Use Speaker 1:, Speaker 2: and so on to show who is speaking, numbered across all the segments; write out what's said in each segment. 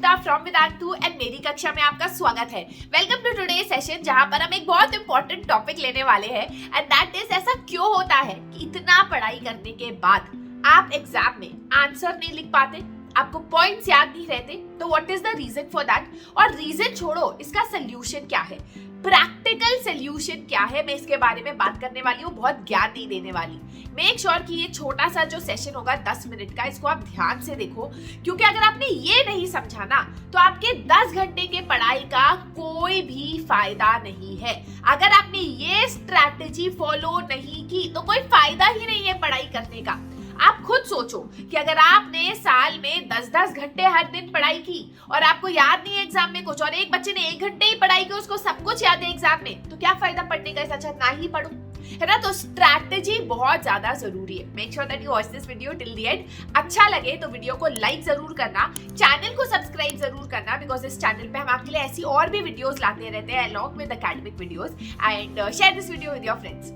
Speaker 1: Anushka from Vedantu and मेरी कक्षा में आपका स्वागत है। वेलकम टू टुडे सेशन, जहां पर हम एक बहुत इंपॉर्टेंट टॉपिक लेने वाले हैं एंड दैट इज ऐसा क्यों होता है कि इतना पढ़ाई करने के बाद आप एग्जाम में आंसर नहीं लिख पाते, आपको पॉइंट्स याद नहीं रहते। तो what is the reason for that, और रीजन छोड़ो, इसका सोल्यूशन क्या है, प्रैक्टिकल सोल्यूशन क्या है, मैं इसके बारे में बात करने वाली हूँ। बहुत ज्ञान नहीं देने वाली। मेक श्योर कि ये छोटा सा जो सेशन होगा 10 मिनट का, इसको आप ध्यान से देखो, क्योंकि अगर आपने ये नहीं समझा ना तो आपके 10 घंटे के पढ़ाई का कोई भी फायदा नहीं है। अगर आपने ये स्ट्रैटेजी फॉलो नहीं की तो कोई फायदा ही नहीं है पढ़ाई करने का। आप खुद सोचो कि अगर आपने साल में 10-10 घंटे हर दिन पढ़ाई की और आपको याद नहीं है एग्जाम में कुछ, और एक बच्चे ने 1 घंटे ही पढ़ाई की, उसको सब कुछ याद है एग्जाम में, तो क्या फायदा पढ़ने का, अच्छा ना ही पढ़ो, है ना। तो स्ट्रैटेजी बहुत ज्यादा जरूरी है। Make sure that you watch this video till the end. अच्छा लगे तो वीडियो को लाइक जरूर करना, चैनल को सब्सक्राइब जरूर करना, बिकॉज इस चैनल पे हम आपके लिए ऐसी और भी वीडियोस लाते रहते हैं along with academic videos, and share this video with your friends.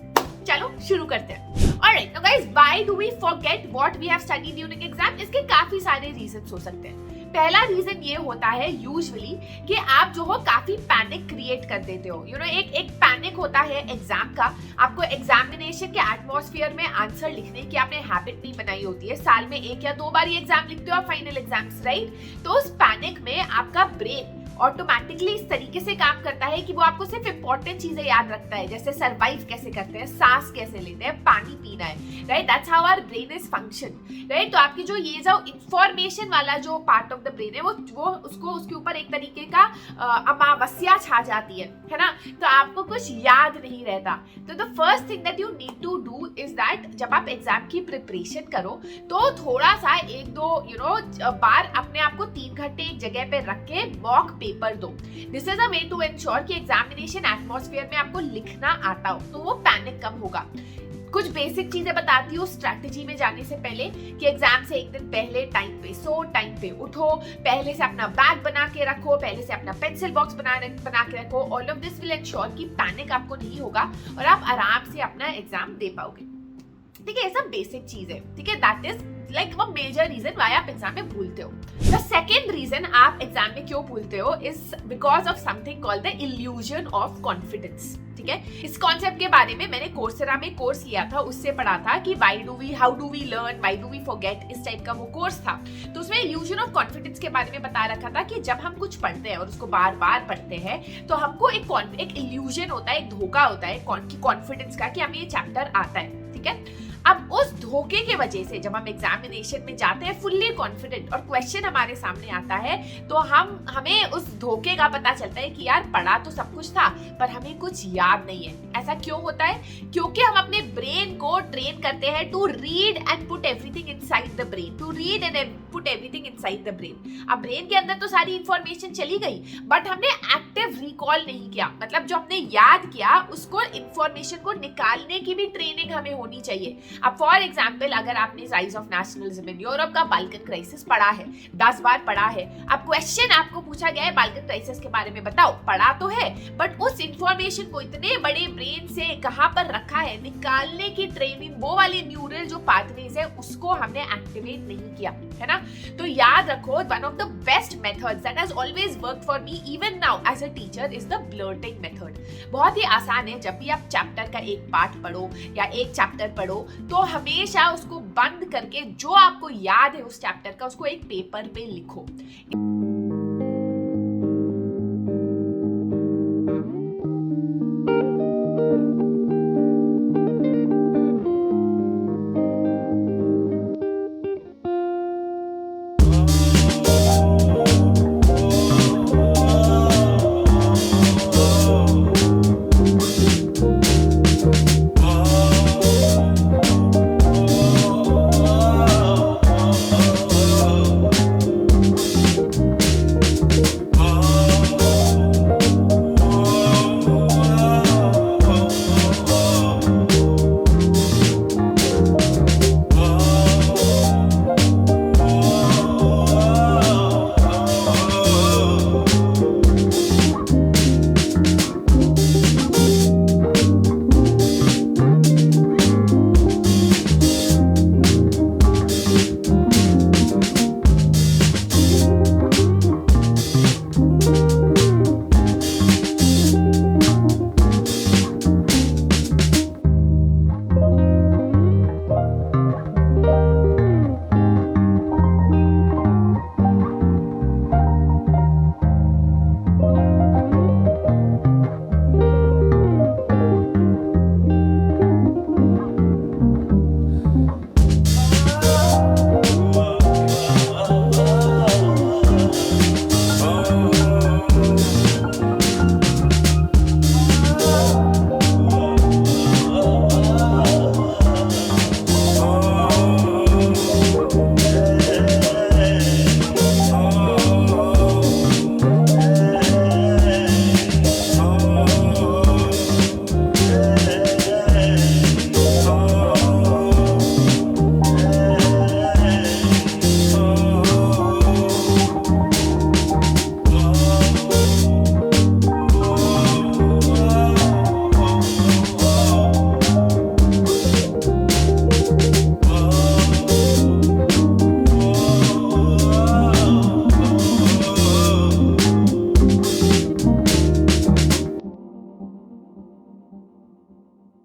Speaker 1: चलो शुरू करते हैं। Alright, now guys, why do we forget what we have studied during exam? इसके काफी सारे रीजंस हो सकते हैं। पहला रीजन ये होता है यूजुअली कि आप जो हो काफी पैनिक क्रिएट कर देते हो। एक पैनिक होता है एग्जाम का। आपको एग्जामिनेशन के एटमॉस्फेयर में आंसर लिखने की आपने हैबिट नहीं बनाई होती है। साल में 1 या 2 बार ये एग्जाम लिखते हो, फाइनल एग्जाम्स, राइट। तो उस पैनिक में आपका ब्रेन ऑटोमेटिकली इस तरीके से काम करता है कि वो आपको सिर्फ इंपॉर्टेंट चीजें याद रखता है, जैसे सर्वाइव कैसे करते हैं, सांस कैसे लेते हैं, पानी पीना है, right. That's how our brain is function, right. तो आपकी जो ये जो इंफॉर्मेशन वाला जो पार्ट ऑफ द ब्रेन है वो उसको उसके ऊपर एक तरीके का अमावस्या छा जाती है ना। तो आपको कुछ याद नहीं रहता। तो the first thing that you need to do is that जब आप एग्जाम की प्रिपरेशन करो तो थोड़ा सा 1-2 बार अपने आप को 3 घंटे एक जगह पे रख के मॉक पेपर दो। This is a way to ensure कि एग्जामिनेशन एटमॉस्फेयर में आपको लिखना आता हो, तो वो पैनिक कम होगा। कुछ बेसिक चीजें बताती हूँ स्ट्रैटेजी में जाने से पहले कि एग्जाम से 1 दिन पहले टाइम पे सो, टाइम पे उठो, पहले से अपना बैग बना के रखो, पहले से अपना पेंसिल बॉक्स बना के रखो। All of this will ensure कि पैनिक आपको नहीं होगा और आप आराम से अपना एग्जाम दे पाओगे। ठीक है, ये सब बेसिक चीज है। ठीक है, that is like a major reason why आप एग्जाम में भूलते हो। द सेकेंड रीजन आप एग्जाम में क्यों भूलते हो is because of something called the illusion of confidence. ठीक है, इस कॉन्सेप्ट के बारे में मैंने कोर्सेरा में कोर्स लिया था, उससे पढ़ा था कि how do we learn, why do we forget, इस टाइप का वो कोर्स था। तो उसमें इल्यूजन ऑफ कॉन्फिडेंस के बारे में बता रखा था कि जब हम कुछ पढ़ते हैं और उसको बार बार पढ़ते हैं तो हमको एक इल्यूजन होता है, एक धोखा होता है कॉन्फिडेंस का कि हमें ये चैप्टर आता है। ठीक है, अब उस धोखे की वजह से जब हम एग्जामिनेशन में जाते हैं फुल्ली कॉन्फिडेंट और क्वेश्चन हमारे सामने आता है तो हमें उस धोखे का पता चलता है कि यार पढ़ा तो सब कुछ था पर हमें कुछ याद नहीं है। ऐसा क्यों होता है? क्योंकि हम अपने ब्रेन को ट्रेन करते हैं to read and put everything inside the brain, to read and put everything inside the brain. अब ब्रेन के अंदर तो सारी इंफॉर्मेशन चली गई बट हमने एक्टिव रिकॉल नहीं किया, मतलब जो हमने याद किया उसको इंफॉर्मेशन को निकालने की भी ट्रेनिंग हमें होनी चाहिए। अब फॉर एग्जाम्पल अगर आपने rise of nationalism in Europe का बाल्कन क्राइसिस पढ़ा है, 10 बार पढ़ा है, अब क्वेश्चन आपको पूछा गया है बाल्कन क्राइसिस के बारे में बताओ, पढ़ा तो है बट उस इंफॉर्मेशन को इतने बड़े ब्रेन से कहां पर रखा है, निकालने की ट्रेनिंग, वो वाली न्यूरल जो पाथवेज है उसको हमने एक्टिवेट नहीं किया, है ना। तो याद रखो, one of the best methods that has always worked for me even now as a teacher is the blurting method. बहुत ही आसान है। जब भी आप चैप्टर का एक पार्ट पढ़ो या एक चैप्टर पढ़ो तो हमेशा उसको बंद करके जो आपको याद है उस चैप्टर का उसको एक पेपर पे लिखो।